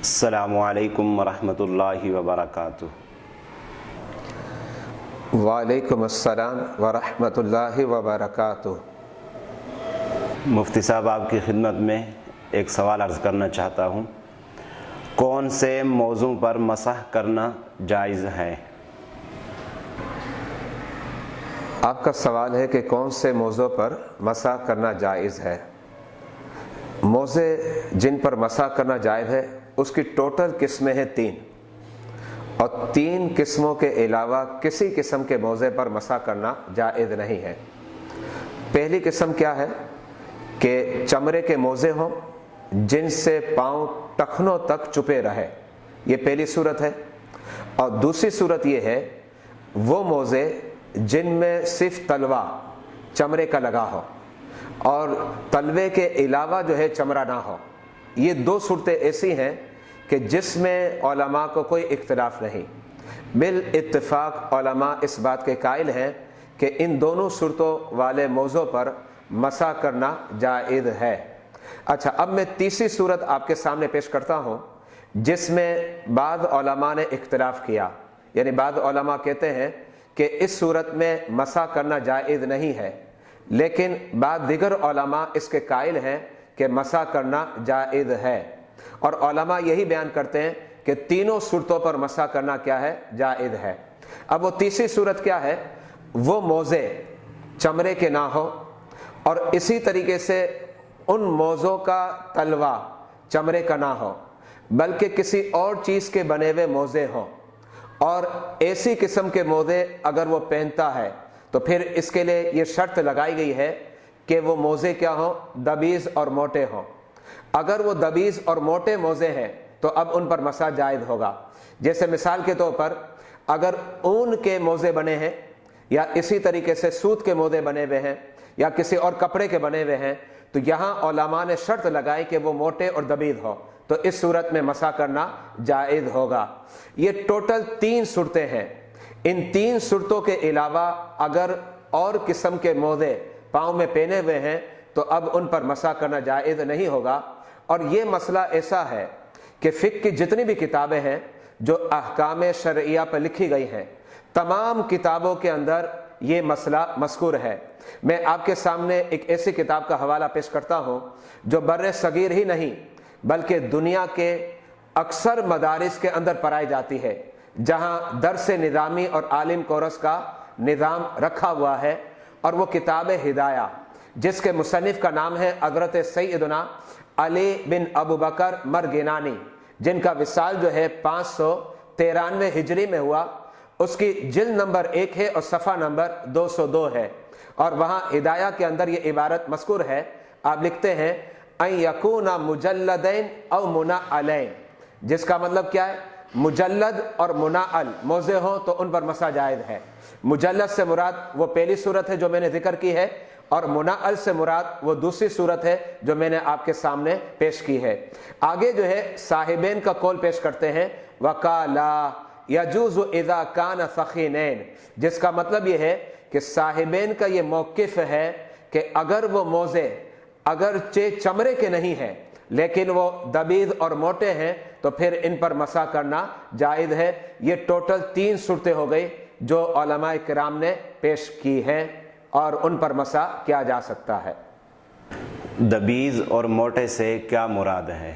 السلام علیکم ورحمۃ اللہ وبرکاتہ۔ وعلیکم السلام ورحمۃ اللہ وبرکاتہ۔ مفتی صاحب، آپ کی خدمت میں ایک سوال عرض کرنا چاہتا ہوں۔ کون سے موضوع پر مسح کرنا جائز ہے؟ آپ کا سوال ہے کہ کون سے موضوع پر مسح کرنا جائز ہے۔ موضع جن پر مسح کرنا جائز ہے اس کی ٹوٹل قسمیں ہیں 3، اور 3 قسموں کے علاوہ کسی قسم کے موضع پر مسح کرنا جائز نہیں ہے۔ پہلی قسم کیا ہے کہ چمڑے کے موزے ہوں جن سے پاؤں ٹخنوں تک چھپے رہے، یہ پہلی صورت ہے۔ اور دوسری صورت یہ ہے وہ موزے جن میں صرف تلوا چمڑے کا لگا ہو اور تلوے کے علاوہ چمڑا نہ ہو۔ یہ 2 صورتیں ایسی ہیں کہ جس میں علماء کو کوئی اختلاف نہیں، بالاتفاق علماء اس بات کے قائل ہیں کہ ان دونوں صورتوں والے موضوع پر مسح کرنا جائز ہے۔ اچھا، اب میں تیسری صورت آپ کے سامنے پیش کرتا ہوں جس میں بعض علماء نے اختلاف کیا، یعنی بعض علماء کہتے ہیں کہ اس صورت میں مسح کرنا جائز نہیں ہے، لیکن بعض دیگر علماء اس کے قائل ہیں کہ مسح کرنا جائز ہے، اور علماء یہی بیان کرتے ہیں کہ تینوں صورتوں پر مسح کرنا کیا ہے؟ جائز ہے۔ اب وہ تیسری صورت کیا ہے؟ وہ موزے چمڑے کے نہ ہو، اور اسی طریقے سے ان موزوں کا تلوا چمڑے کا نہ ہو بلکہ کسی اور چیز کے بنے ہوئے موزے ہوں، اور ایسی قسم کے موزے اگر وہ پہنتا ہے تو پھر اس کے لیے یہ شرط لگائی گئی ہے کہ وہ موزے کیا ہوں؟ دبیز اور موٹے ہوں۔ اگر وہ دبیز اور موٹے موزے ہیں تو اب ان پر مسح جائز ہوگا۔ جیسے مثال کے طور پر اگر اون کے موزے بنے ہیں، یا اسی طریقے سے سوت کے موزے بنے ہوئے ہیں، یا کسی اور کپڑے کے بنے ہوئے ہیں، تو یہاں علماء نے شرط لگائی کہ وہ موٹے اور دبیز ہو، تو اس صورت میں مسح کرنا جائز ہوگا۔ یہ ٹوٹل 3 صورتیں ہیں۔ ان 3 صورتوں کے علاوہ اگر اور قسم کے موزے پاؤں میں پہنے ہوئے ہیں تو اب ان پر مسح کرنا جائز نہیں ہوگا۔ اور یہ مسئلہ ایسا ہے کہ فقہ کی جتنی بھی کتابیں ہیں جو احکام شرعیہ پر لکھی گئی ہیں، تمام کتابوں کے اندر یہ مسئلہ مذکور ہے۔ میں آپ کے سامنے ایک ایسی کتاب کا حوالہ پیش کرتا ہوں جو بر صغیر ہی نہیں بلکہ دنیا کے اکثر مدارس کے اندر پڑھائی جاتی ہے، جہاں درس نظامی اور عالم کورس کا نظام رکھا ہوا ہے، اور وہ کتاب ہدایہ جس کے مصنف کا نام ہے حضرت سیدنا علی بن ابو بکر مرگینانی، جن کا وصال 593 ہجری میں ہوا۔ اس کی جلد نمبر 1 ہے اور صفحہ نمبر 202 ہے، اور وہاں ہدایہ کے اندر یہ عبارت مذکور ہے۔ آپ لکھتے ہیں ان یکون مجلدین او منعلین، جس کا مطلب کیا ہے؟ مجلد اور منعل موزے ہوں تو ان پر مسح جائز ہے۔ مجلد سے مراد وہ پہلی صورت ہے جو میں نے ذکر کی ہے، اور منعل سے مراد وہ دوسری صورت ہے جو میں نے آپ کے سامنے پیش کی ہے۔ آگے صاحبین کا قول پیش کرتے ہیں وقالا یجوز اذا کان ثخینین، جس کا مطلب یہ ہے کہ صاحبین کا یہ موقف ہے کہ اگر وہ موزے اگرچہ چمڑے کے نہیں ہیں لیکن وہ دبیز اور موٹے ہیں تو پھر ان پر مسح کرنا جائز ہے۔ یہ ٹوٹل 3 صورتیں ہو گئی جو علماء کرام نے پیش کی ہیں، اور ان پر مسح کیا جا سکتا ہے۔ دبیز اور موٹے سے کیا مراد ہے؟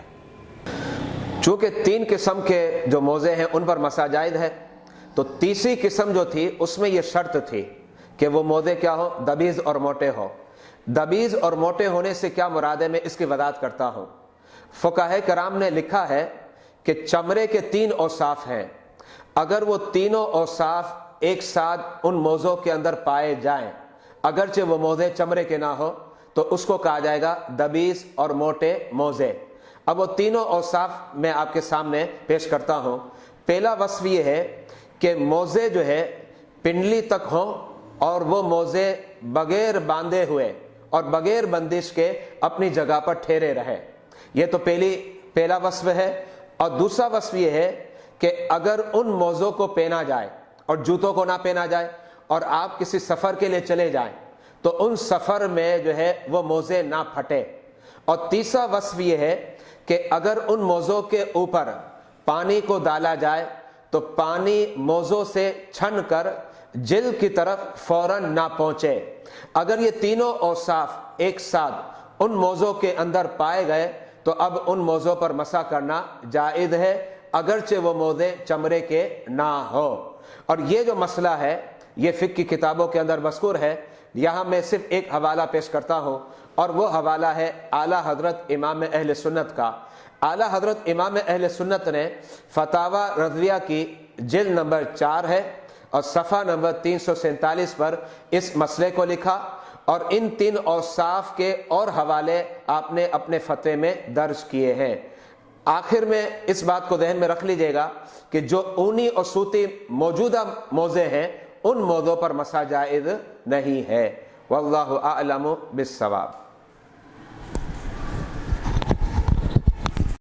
چونکہ 3 قسم کے جو موزے ہیں ان پر مسح جائز ہے، تو تیسری قسم جو تھی اس میں یہ شرط تھی کہ وہ موزے کیا ہو؟ دبیز اور موٹے ہو۔ دبیز اور موٹے ہونے سے کیا مراد ہے، میں اس کی وضاحت کرتا ہوں۔ فقہاء کرام نے لکھا ہے کہ چمڑے کے 3 اوصاف ہیں، اگر وہ تینوں اوصاف ایک ساتھ ان موزوں کے اندر پائے جائیں، اگرچہ وہ موزے چمڑے کے نہ ہو، تو اس کو کہا جائے گا دبیز اور موٹے موزے۔ اب وہ تینوں اوصاف میں آپ کے سامنے پیش کرتا ہوں۔ پہلا وصف یہ ہے کہ موزے پنڈلی تک ہوں، اور وہ موزے بغیر باندھے ہوئے اور بغیر بندش کے اپنی جگہ پر ٹھہرے رہے، یہ تو پہلا وصف ہے۔ اور دوسرا وصف یہ ہے کہ اگر ان موزوں کو پہنا جائے اور جوتوں کو نہ پہنا جائے، اور آپ کسی سفر کے لیے چلے جائیں تو ان سفر میں وہ موزے نہ پھٹے۔ اور تیسرا وصف یہ ہے کہ اگر ان موضوع کے اوپر پانی کو ڈالا جائے تو پانی موضوع سے چھن کر جلد کی طرف فوراً نہ پہنچے۔ اگر یہ تینوں اوصاف ایک ساتھ ان موضوع کے اندر پائے گئے تو اب ان موضوع پر مسح کرنا جائز ہے، اگرچہ وہ موضع چمڑے کے نہ ہو۔ اور یہ جو مسئلہ ہے یہ فقہ کی کتابوں کے اندر مذکور ہے۔ یہاں میں صرف ایک حوالہ پیش کرتا ہوں، اور وہ حوالہ ہے اعلیٰ حضرت امام اہل سنت کا۔ اعلیٰ حضرت امام اہل سنت نے فتاوی رضویہ کی جلد نمبر 4 ہے اور صفحہ نمبر 347 پر اس مسئلے کو لکھا، اور ان 3 اوصاف کے اور حوالے آپ نے اپنے فتوے میں درج کیے ہیں۔ آخر میں اس بات کو ذہن میں رکھ لیجئے گا کہ جو اونی اور سوتی موجودہ موضع ہیں ان موضوع پر مسح جائز نہیں ہے۔ واللہ اعلم بالصواب۔